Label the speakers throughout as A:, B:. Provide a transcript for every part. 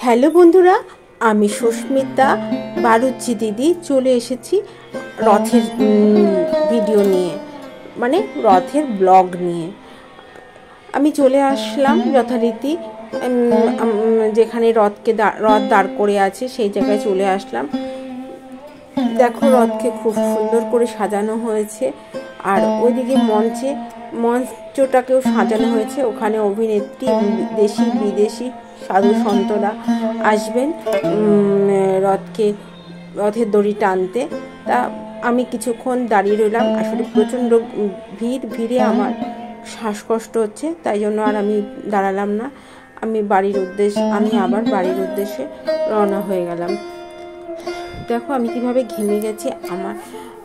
A: Hello বন্ধুরা, আমি সুস্মিতা বারুচি দিদি চলে এসেছি রথের ভিডিও নিয়ে, মানে রথের ব্লগ নিয়ে। আমি চলে আসলাম যথারীতি যেখানে রথ দাঁড় করে আছে সেই জায়গায় চলে আসলাম। দেখো, রথকে খুব সুন্দর করে সাজানো হয়েছে, আর ওইদিকে মঞ্চটাকেও সাজানো হয়েছে। ওখানে অভিনেত্রী, দেশি বিদেশি সাধু সন্তরা আসবেন রথের দড়ি টানতে। তা আমি কিছুক্ষণ দাঁড়িয়ে রইলাম। আসলে প্রচণ্ড ভিড়ে আমার শ্বাসকষ্ট হচ্ছে, তাই জন্য আর আমি দাঁড়ালাম না। আমি আবার বাড়ির উদ্দেশ্যে রওনা হয়ে গেলাম। দেখো আমি কিভাবে ঘেমে গেছি, আমার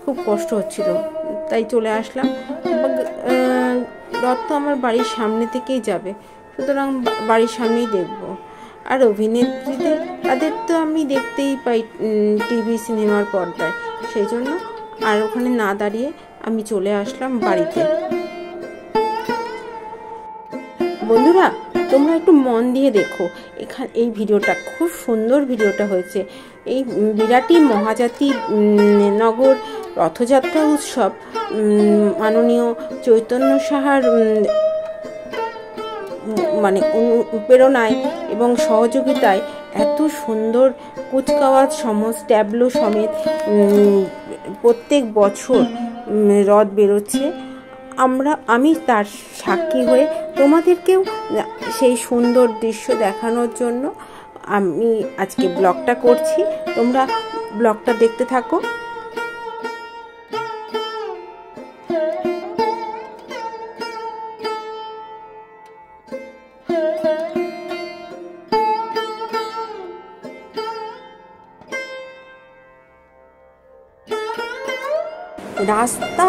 A: খুব কষ্ট হচ্ছিল, তাই চলে আসলাম। রথ তো আমার বাড়ির সামনে থেকেই যাবে, সুতরাং বাড়ির সামনেই দেখব। আর তাদের তো আমি দেখতেই পাই টিভি সিনেমার পর্দায়, সেই জন্য আর ওখানে না দাঁড়িয়ে আমি চলে আসলাম বাড়িতে। বন্ধুরা, তোমরা একটু মন দিয়ে দেখো, এই ভিডিওটা খুব সুন্দর ভিডিওটা হয়েছে। এই বিরাটি মহাজাতি নগর রথযাত্রা উৎসব মাননীয় চৈতন্য সাহার প্রেরণায় এবং সহযোগিতায় এত সুন্দর কুচকাওয়াজ ট্যাবলো সমেত প্রত্যেক বছর রথ বেরোচ্ছে। আমি তার সাক্ষী হয়ে তোমাদেরকেও সেই সুন্দর দৃশ্য দেখানোর জন্য আমি আজকে ব্লগটা করছি। তোমরা ব্লগটা দেখতে থাকো। রাস্তা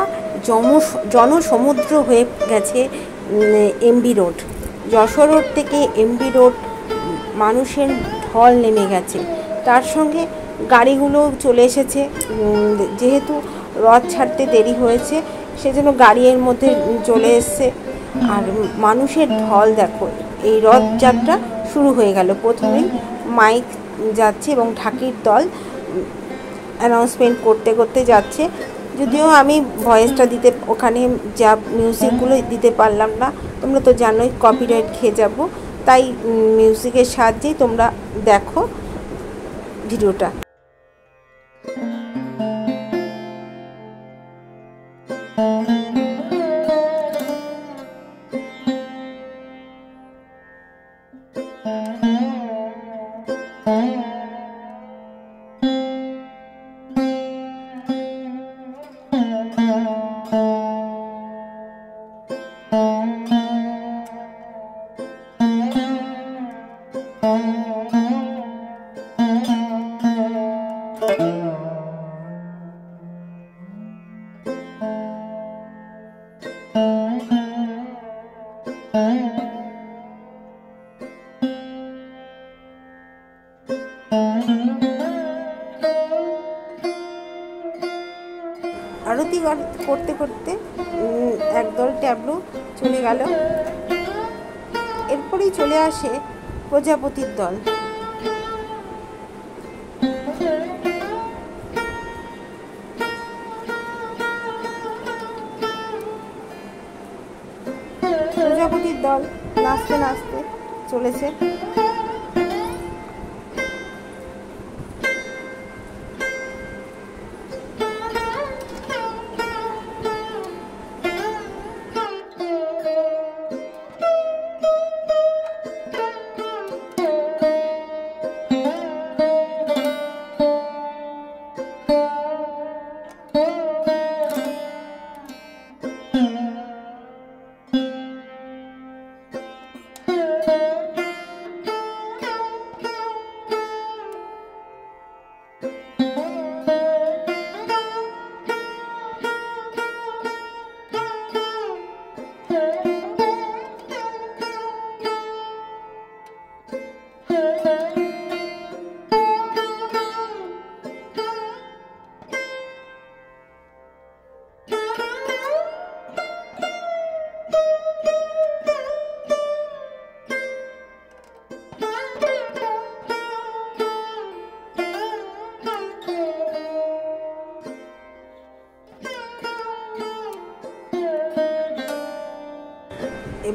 A: জনসমুদ্র হয়ে গেছে এমবি রোড। যশোর রোড থেকে এমবি রোড মানুষের ঢল নেমে গেছে, তার সঙ্গে গাড়িগুলো চলে এসেছে। যেহেতু রথ ছাড়তে দেরি হয়েছে, সেজন্য গাড়ি এর মধ্যে চলে এসছে, আর মানুষের ঢল দেখো। এই রথযাত্রা শুরু হয়ে গেল, প্রথমেই মাইক যাচ্ছে এবং ঢাকির দল অ্যানাউন্সমেন্ট করতে করতে যাচ্ছে। যদিও আমি ভয়েসটা ওখানে যা মিউজিকগুলো দিতে পারলাম না, তোমরা তো জানোই কপিরাইট খেয়ে যাব, তাই মিউজিকের সাহায্যেই তোমরা দেখো ভিডিওটা। আরতি করতে করতে একদল ট্যাবলো চলে গেল। এরপরেই চলে আসে প্রজাপতির দল। প্রজাপতির দল নাচতে নাচতে চলেছে।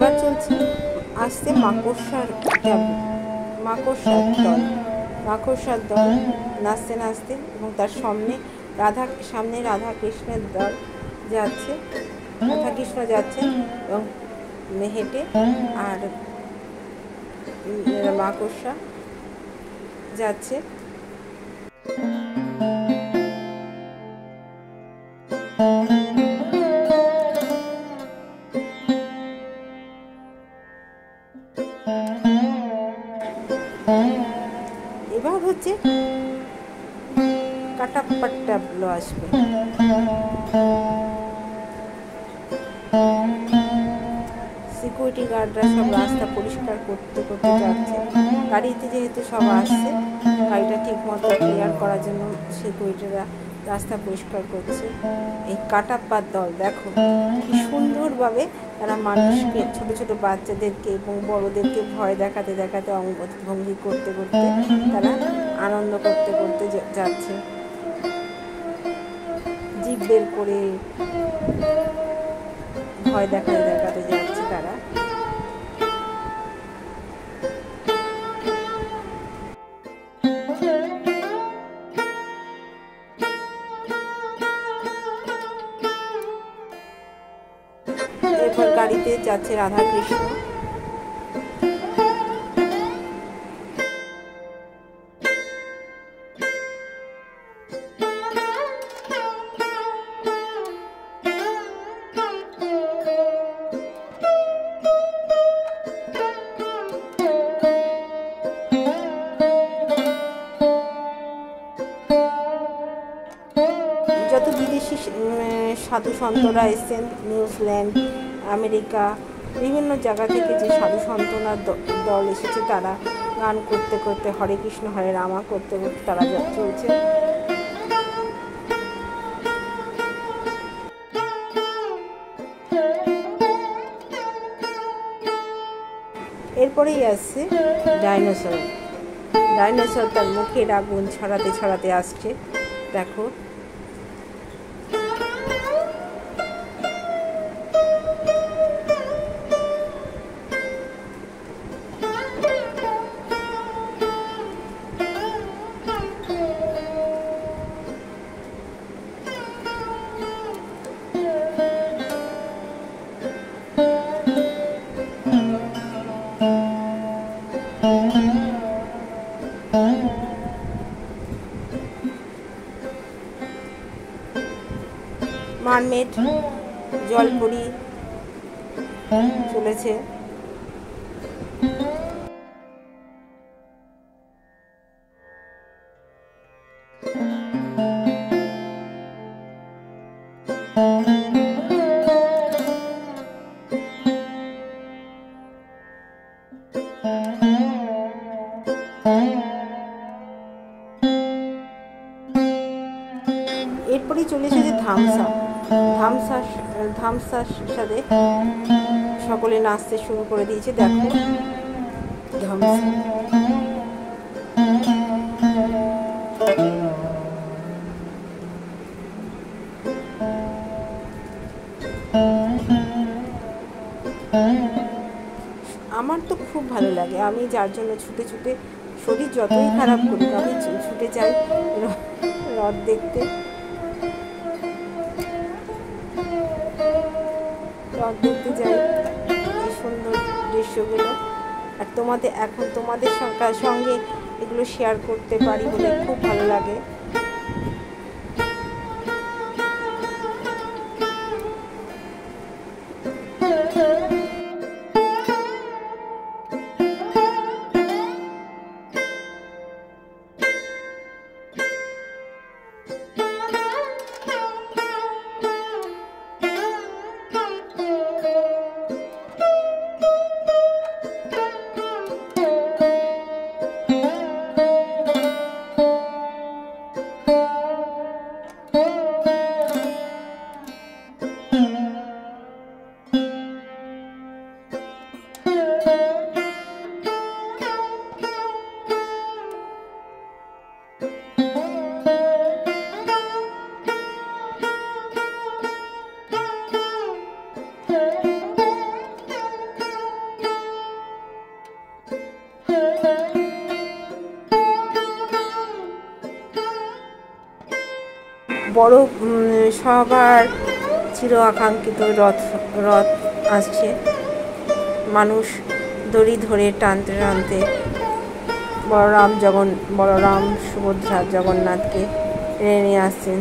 A: এবার চলছে আসছে মাকড়সার দল। মাকড়সার দল নাচতে নাচতে, এবং তার সামনে রাধা কৃষ্ণের দল যাচ্ছে, রাধা কৃষ্ণ যাচ্ছেন এবং হেঁটে, আর মাকড়সা যাচ্ছে। এবার হচ্ছে কাটাপ্পাট্টাগুলো আসবে। সিকিউরিটি গার্ডরা সব রাস্তা পরিষ্কার করতে করতে যাচ্ছে। গাড়িতে যেহেতু সব আসছে, গাড়িটা ঠিক মতো ক্লিয়ার করার জন্য সিকিউরিটিরা রাস্তা পরিষ্কার করছে। এই কাটাপ্পার দল দেখো কি সুন্দরভাবে তারা মানুষকে, ছোট ছোট বাচ্চাদেরকে এবং বড়দেরকে ভয় দেখাতে দেখাতে ভঙ্গি করতে করতে তারা আনন্দ করতে করতে যাচ্ছে। জিভ বের করে ভয় দেখাতে দেখাতে যাচ্ছে তারা। এরপর গাড়িতে যাচ্ছে রাধা কৃষ্ণ। যত বিদেশি সাধু সন্তরা এসেছেন, নিউজিল্যান্ড, আমেরিকা, বিভিন্ন জায়গা থেকে যে সাধু সন্তরা দল এসেছে, তারা গান করতে করতে, হরে কৃষ্ণ হরে রামা করতে করতে তারা চলছে। এরপরেই আসছে ডাইনোসর। ডাইনোসর তার মুখের আগুন ছড়াতে ছড়াতে আসছে, দেখো। মারমেড জলপরি চলেছে। এরপরেই চলে এসেছে ধামসা। ধামসার সাথে সকলে নাচতে শুরু করে দিয়েছে, দেখো ধামসা। আমার তো খুব ভালো লাগে, আমি যার জন্য ছুটে ছুটে, শরীর যতই খারাপ করি, আমি ছুটে যাই রথ দেখতে। রথ দেখতে যাই, এই সুন্দর দৃশ্যগুলো। আর তোমাদের সঙ্গে এগুলো শেয়ার করতে পারি বলে খুব ভালো লাগে। বড় সবার চির আকাঙ্ক্ষিত রথ আসছে। মানুষ দড়ি ধরে টানতে টানতে বলরাম সুভদ্রা জগন্নাথকে টেনে নিয়ে আসছেন।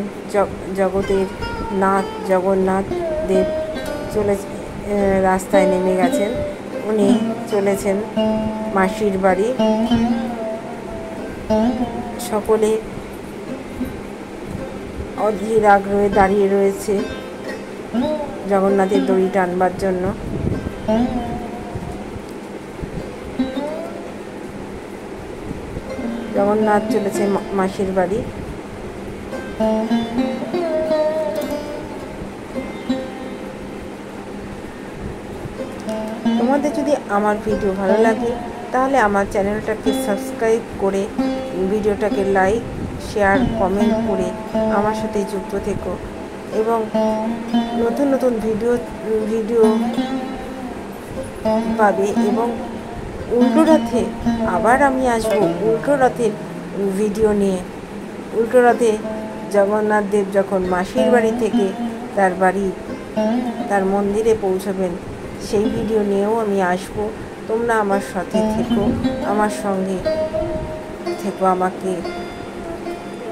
A: জগতের নাথ জগন্নাথ দেব রাস্তায় নেমে গেছেন। উনি চলেছেন মাসির বাড়ি। সকলে অধীর আগ্রহে দাঁড়িয়ে রয়েছে জগন্নাথের দড়ি টানবার জন্য। জগন্নাথ চলেছে মাসির বাড়ি। তোমাদের যদি আমার ভিডিও ভালো লাগে তাহলে আমার চ্যানেলটাকে সাবস্ক্রাইব করে ভিডিওটাকে লাইক শেয়ার কমেন্ট করে আমার সাথে যুক্ত থেকো এবং নতুন নতুন ভিডিও পাবে। এবং উল্টো রথে আবার আমি আসবো উল্টো রথের ভিডিও নিয়ে। উল্টো রথে জগন্নাথ দেব যখন মাসির বাড়ি থেকে তার মন্দিরে পৌঁছবেন সেই ভিডিও নিয়েও আমি আসবো। তোমরা আমার সাথে থেকো, আমার সঙ্গে থেকো, আমাকে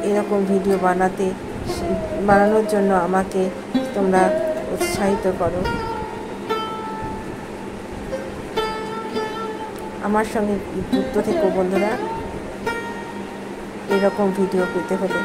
A: এরকম ভিডিও বানানোর জন্য আমাকে তোমরা উৎসাহিত করো। আমার সঙ্গে যুক্ত থেকো বন্ধুরা এরকম ভিডিও পেতে হলে।